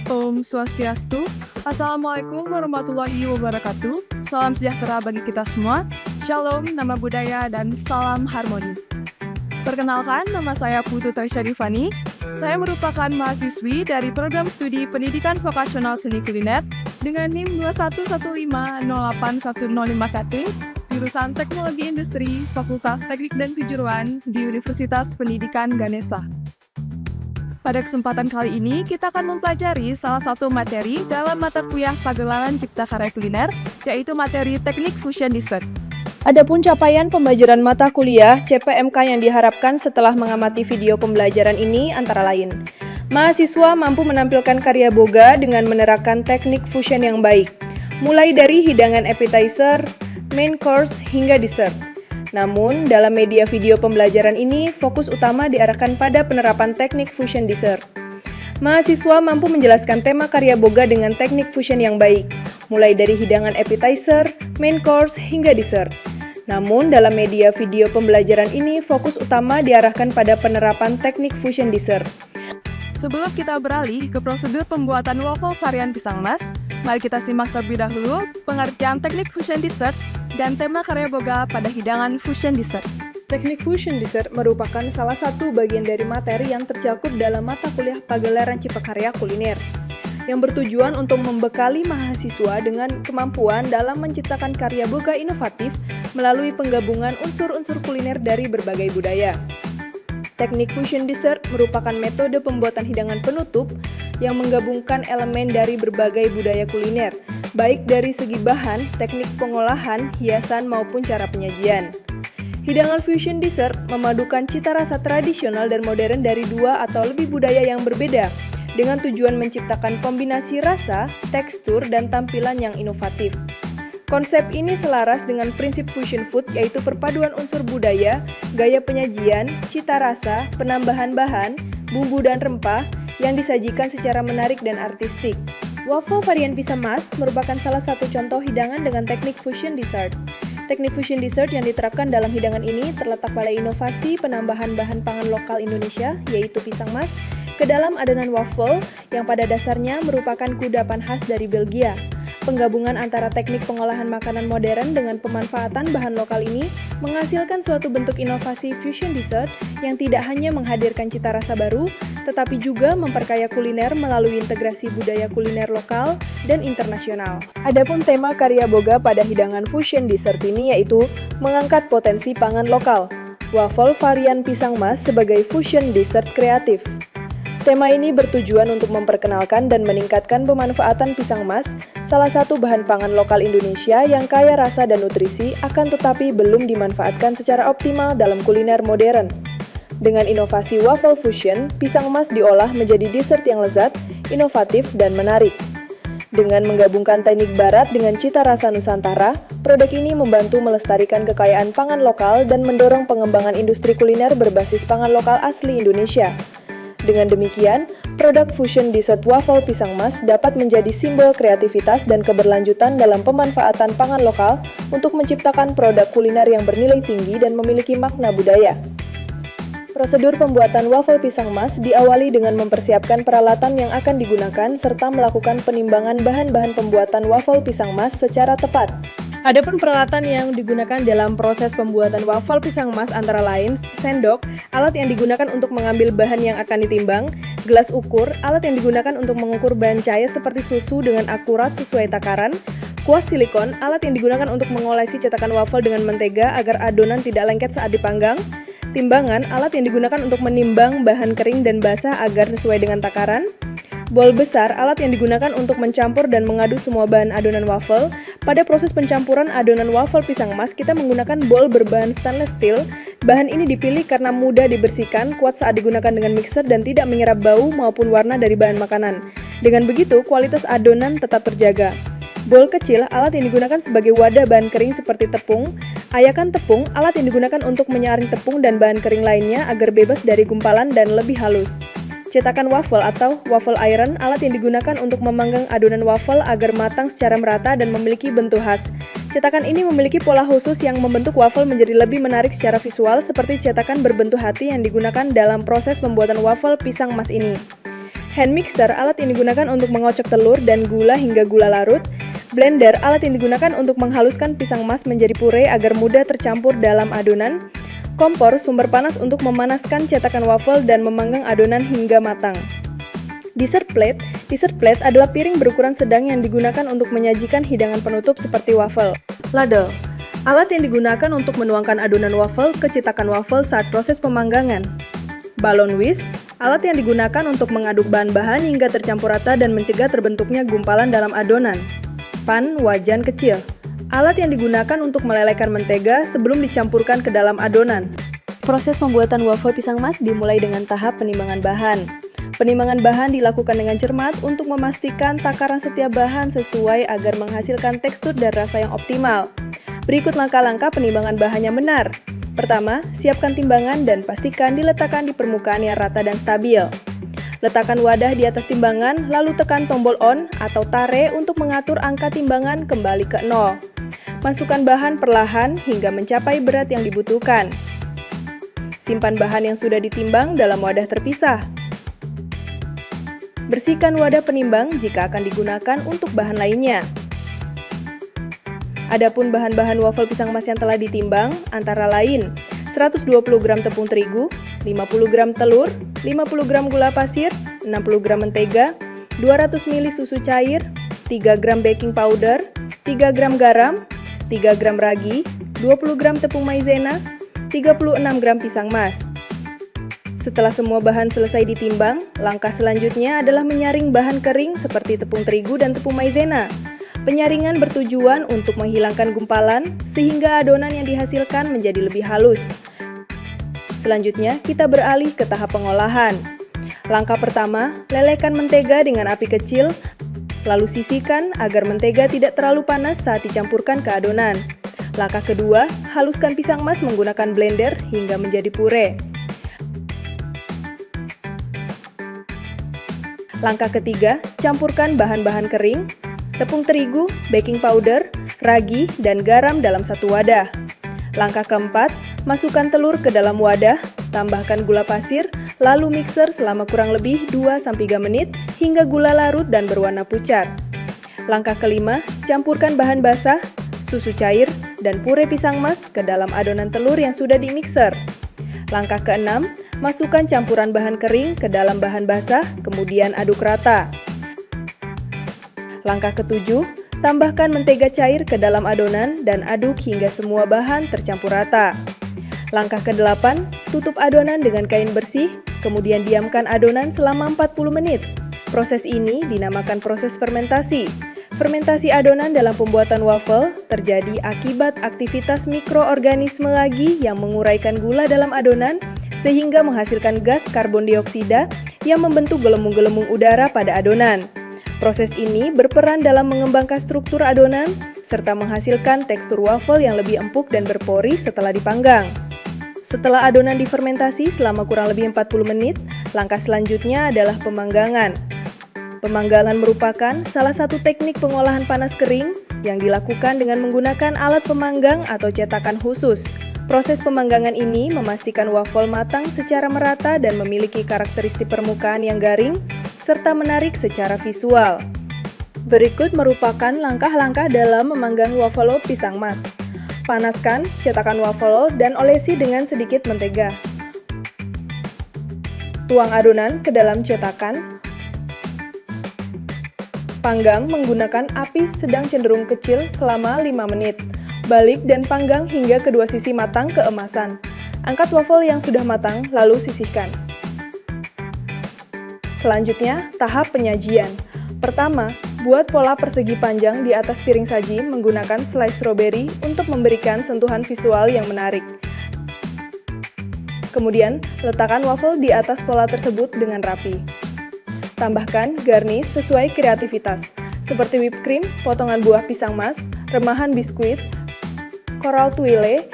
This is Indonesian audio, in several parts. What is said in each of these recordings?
Om Swastiastu. Assalamualaikum warahmatullahi wabarakatuh. Salam sejahtera bagi kita semua. Shalom, nama budaya, dan salam harmoni. Perkenalkan, nama saya Putu Syarifani. Saya merupakan mahasiswi dari Program Studi Pendidikan Vokasional Seni Kuliner dengan NIM 2115081051, jurusan Teknologi Industri, Fakultas Teknik dan Kejuruan di Universitas Pendidikan Ganesha. Pada kesempatan kali ini, kita akan mempelajari salah satu materi dalam mata kuliah Pagelaran Cipta Karya Kuliner, yaitu materi Teknik Fusion Dessert. Adapun capaian pembelajaran mata kuliah CPMK yang diharapkan setelah mengamati video pembelajaran ini antara lain: mahasiswa mampu menampilkan karya boga dengan menerapkan teknik fusion yang baik, mulai dari hidangan appetizer, main course, hingga dessert. Namun, dalam media video pembelajaran ini, fokus utama diarahkan pada penerapan teknik fusion dessert. Mahasiswa mampu menjelaskan tema karya boga dengan teknik fusion yang baik, mulai dari hidangan appetizer, main course, hingga dessert. Namun, dalam media video pembelajaran ini, fokus utama diarahkan pada penerapan teknik fusion dessert. Sebelum kita beralih ke prosedur pembuatan waffle varian pisang emas, mari kita simak terlebih dahulu pengertian teknik fusion dessert dan tema karya boga pada hidangan fusion dessert. Teknik fusion dessert merupakan salah satu bagian dari materi yang tercakup dalam mata kuliah Pagelaran Cipta Karya Kuliner, yang bertujuan untuk membekali mahasiswa dengan kemampuan dalam menciptakan karya boga inovatif melalui penggabungan unsur-unsur kuliner dari berbagai budaya. Teknik fusion dessert merupakan metode pembuatan hidangan penutup yang menggabungkan elemen dari berbagai budaya kuliner, baik dari segi bahan, teknik pengolahan, hiasan, maupun cara penyajian. Hidangan fusion dessert memadukan cita rasa tradisional dan modern dari dua atau lebih budaya yang berbeda, dengan tujuan menciptakan kombinasi rasa, tekstur, dan tampilan yang inovatif. Konsep ini selaras dengan prinsip fusion food, yaitu perpaduan unsur budaya, gaya penyajian, cita rasa, penambahan bahan, bumbu dan rempah yang disajikan secara menarik dan artistik. Waffle varian pisang emas merupakan salah satu contoh hidangan dengan teknik fusion dessert. Teknik fusion dessert yang diterapkan dalam hidangan ini terletak pada inovasi penambahan bahan pangan lokal Indonesia, yaitu pisang emas, ke dalam adonan waffle yang pada dasarnya merupakan kudapan khas dari Belgia. Penggabungan antara teknik pengolahan makanan modern dengan pemanfaatan bahan lokal ini menghasilkan suatu bentuk inovasi fusion dessert yang tidak hanya menghadirkan cita rasa baru, tetapi juga memperkaya kuliner melalui integrasi budaya kuliner lokal dan internasional. Adapun tema karya boga pada hidangan fusion dessert ini yaitu mengangkat potensi pangan lokal, waffle varian pisang emas sebagai fusion dessert kreatif. Tema ini bertujuan untuk memperkenalkan dan meningkatkan pemanfaatan pisang emas, salah satu bahan pangan lokal Indonesia yang kaya rasa dan nutrisi, akan tetapi belum dimanfaatkan secara optimal dalam kuliner modern. Dengan inovasi waffle fusion, pisang emas diolah menjadi dessert yang lezat, inovatif, dan menarik. Dengan menggabungkan teknik barat dengan cita rasa Nusantara, produk ini membantu melestarikan kekayaan pangan lokal dan mendorong pengembangan industri kuliner berbasis pangan lokal asli Indonesia. Dengan demikian, produk fusion dessert waffle pisang emas dapat menjadi simbol kreativitas dan keberlanjutan dalam pemanfaatan pangan lokal untuk menciptakan produk kuliner yang bernilai tinggi dan memiliki makna budaya. Prosedur pembuatan waffle pisang emas diawali dengan mempersiapkan peralatan yang akan digunakan serta melakukan penimbangan bahan-bahan pembuatan waffle pisang emas secara tepat. Adapun peralatan yang digunakan dalam proses pembuatan waffle pisang emas antara lain sendok, alat yang digunakan untuk mengambil bahan yang akan ditimbang, gelas ukur, alat yang digunakan untuk mengukur bahan cair seperti susu dengan akurat sesuai takaran, kuas silikon, alat yang digunakan untuk mengolesi cetakan waffle dengan mentega agar adonan tidak lengket saat dipanggang, timbangan, alat yang digunakan untuk menimbang bahan kering dan basah agar sesuai dengan takaran, bowl besar, alat yang digunakan untuk mencampur dan mengaduk semua bahan adonan waffle. Pada proses pencampuran adonan waffle pisang emas, kita menggunakan bowl berbahan stainless steel. Bahan ini dipilih karena mudah dibersihkan, kuat saat digunakan dengan mixer, dan tidak menyerap bau maupun warna dari bahan makanan. Dengan begitu, kualitas adonan tetap terjaga. Bowl kecil, alat yang digunakan sebagai wadah bahan kering seperti tepung. Ayakan tepung, alat yang digunakan untuk menyaring tepung dan bahan kering lainnya agar bebas dari gumpalan dan lebih halus. Cetakan waffle atau waffle iron, alat yang digunakan untuk memanggang adonan waffle agar matang secara merata dan memiliki bentuk khas. Cetakan ini memiliki pola khusus yang membentuk waffle menjadi lebih menarik secara visual, seperti cetakan berbentuk hati yang digunakan dalam proses pembuatan waffle pisang emas ini. Hand mixer, alat yang digunakan untuk mengocok telur dan gula hingga gula larut. Blender, alat yang digunakan untuk menghaluskan pisang emas menjadi puree agar mudah tercampur dalam adonan. Kompor, sumber panas untuk memanaskan cetakan waffle dan memanggang adonan hingga matang. Dessert plate adalah piring berukuran sedang yang digunakan untuk menyajikan hidangan penutup seperti waffle. Ladle, alat yang digunakan untuk menuangkan adonan waffle ke cetakan waffle saat proses pemanggangan. Balon whisk, alat yang digunakan untuk mengaduk bahan-bahan hingga tercampur rata dan mencegah terbentuknya gumpalan dalam adonan. Pan wajan kecil, alat yang digunakan untuk melelehkan mentega sebelum dicampurkan ke dalam adonan. Proses pembuatan waffle pisang emas dimulai dengan tahap penimbangan bahan. Penimbangan bahan dilakukan dengan cermat untuk memastikan takaran setiap bahan sesuai agar menghasilkan tekstur dan rasa yang optimal. Berikut langkah-langkah penimbangan bahan yang benar. Pertama, siapkan timbangan dan pastikan diletakkan di permukaan yang rata dan stabil. Letakkan wadah di atas timbangan, lalu tekan tombol on atau tare untuk mengatur angka timbangan kembali ke 0. Masukkan bahan perlahan hingga mencapai berat yang dibutuhkan. Simpan bahan yang sudah ditimbang dalam wadah terpisah. Bersihkan wadah penimbang jika akan digunakan untuk bahan lainnya. Adapun bahan-bahan waffle pisang emas yang telah ditimbang antara lain 120 gram tepung terigu, 50 gram telur, 50 gram gula pasir, 60 gram mentega, 200 ml susu cair, 3 gram baking powder, 3 gram garam, 3 gram ragi, 20 gram tepung maizena, 36 gram pisang emas. Setelah semua bahan selesai ditimbang, langkah selanjutnya adalah menyaring bahan kering seperti tepung terigu dan tepung maizena. Penyaringan bertujuan untuk menghilangkan gumpalan sehingga adonan yang dihasilkan menjadi lebih halus. Selanjutnya, kita beralih ke tahap pengolahan. Langkah pertama, lelehkan mentega dengan api kecil, lalu sisihkan agar mentega tidak terlalu panas saat dicampurkan ke adonan. Langkah kedua, haluskan pisang emas menggunakan blender hingga menjadi puree. Langkah ketiga, campurkan bahan-bahan kering, tepung terigu, baking powder, ragi, dan garam dalam satu wadah. Langkah keempat, masukkan telur ke dalam wadah, tambahkan gula pasir, lalu mixer selama kurang lebih 2-3 menit hingga gula larut dan berwarna pucat. Langkah kelima, campurkan bahan basah, susu cair, dan puree pisang emas ke dalam adonan telur yang sudah dimixer. Langkah keenam, masukkan campuran bahan kering ke dalam bahan basah, kemudian aduk rata. Langkah ketujuh, tambahkan mentega cair ke dalam adonan dan aduk hingga semua bahan tercampur rata. Langkah ke-8, tutup adonan dengan kain bersih, kemudian diamkan adonan selama 40 menit. Proses ini dinamakan proses fermentasi. Fermentasi adonan dalam pembuatan waffle terjadi akibat aktivitas mikroorganisme lagi yang menguraikan gula dalam adonan sehingga menghasilkan gas karbon dioksida yang membentuk gelembung-gelembung udara pada adonan. Proses ini berperan dalam mengembangkan struktur adonan serta menghasilkan tekstur waffle yang lebih empuk dan berpori setelah dipanggang. Setelah adonan difermentasi selama kurang lebih 40 menit, langkah selanjutnya adalah pemanggangan. Pemanggangan merupakan salah satu teknik pengolahan panas kering yang dilakukan dengan menggunakan alat pemanggang atau cetakan khusus. Proses pemanggangan ini memastikan waffle matang secara merata dan memiliki karakteristik permukaan yang garing, serta menarik secara visual. Berikut merupakan langkah-langkah dalam memanggang waffle pisang emas. Panaskan cetakan waffle dan olesi dengan sedikit mentega. Tuang adonan ke dalam cetakan. Panggang menggunakan api sedang cenderung kecil selama 5 menit. Balik dan panggang hingga kedua sisi matang keemasan. Angkat waffle yang sudah matang, lalu sisihkan. Selanjutnya, tahap penyajian. Pertama, buat pola persegi panjang di atas piring saji menggunakan slice strawberry untuk memberikan sentuhan visual yang menarik. Kemudian, letakkan waffle di atas pola tersebut dengan rapi. Tambahkan garnish sesuai kreativitas, seperti whipped cream, potongan buah pisang emas, remahan biskuit, coral tuile,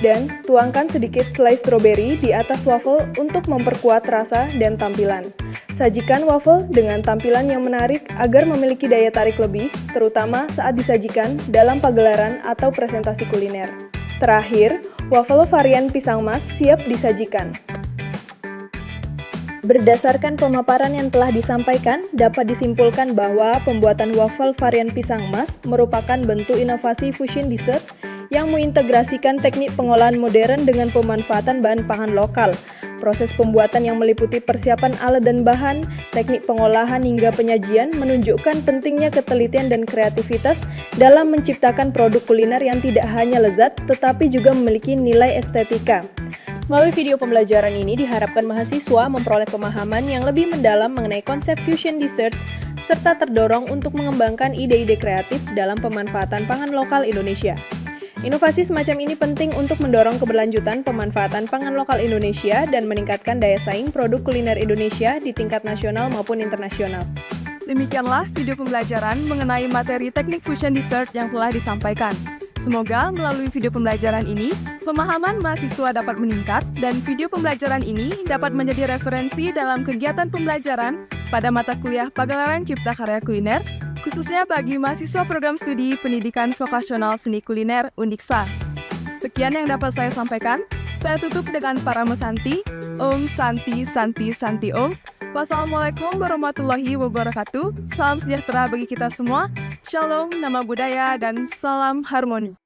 dan tuangkan sedikit slice strawberry di atas waffle untuk memperkuat rasa dan tampilan. Sajikan waffle dengan tampilan yang menarik agar memiliki daya tarik lebih, terutama saat disajikan dalam pagelaran atau presentasi kuliner. Terakhir, waffle varian pisang emas siap disajikan. Berdasarkan pemaparan yang telah disampaikan, dapat disimpulkan bahwa pembuatan waffle varian pisang emas merupakan bentuk inovasi fusion dessert yang mengintegrasikan teknik pengolahan modern dengan pemanfaatan bahan pangan lokal. Proses pembuatan yang meliputi persiapan alat dan bahan, teknik pengolahan hingga penyajian menunjukkan pentingnya ketelitian dan kreativitas dalam menciptakan produk kuliner yang tidak hanya lezat tetapi juga memiliki nilai estetika. Melalui video pembelajaran ini diharapkan mahasiswa memperoleh pemahaman yang lebih mendalam mengenai konsep fusion dessert serta terdorong untuk mengembangkan ide-ide kreatif dalam pemanfaatan pangan lokal Indonesia. Inovasi semacam ini penting untuk mendorong keberlanjutan pemanfaatan pangan lokal Indonesia dan meningkatkan daya saing produk kuliner Indonesia di tingkat nasional maupun internasional. Demikianlah video pembelajaran mengenai materi teknik fusion dessert yang telah disampaikan. Semoga melalui video pembelajaran ini, pemahaman mahasiswa dapat meningkat dan video pembelajaran ini dapat menjadi referensi dalam kegiatan pembelajaran pada mata kuliah Pagelaran Cipta Karya Kuliner, khususnya bagi mahasiswa program studi Pendidikan Vokasional Seni Kuliner Undiksa. Sekian yang dapat saya sampaikan. Saya tutup dengan Paramesanti. Om Santi Santi Santi Om. Wassalamualaikum warahmatullahi wabarakatuh. Salam sejahtera bagi kita semua. Shalom, nama budaya, dan salam harmoni.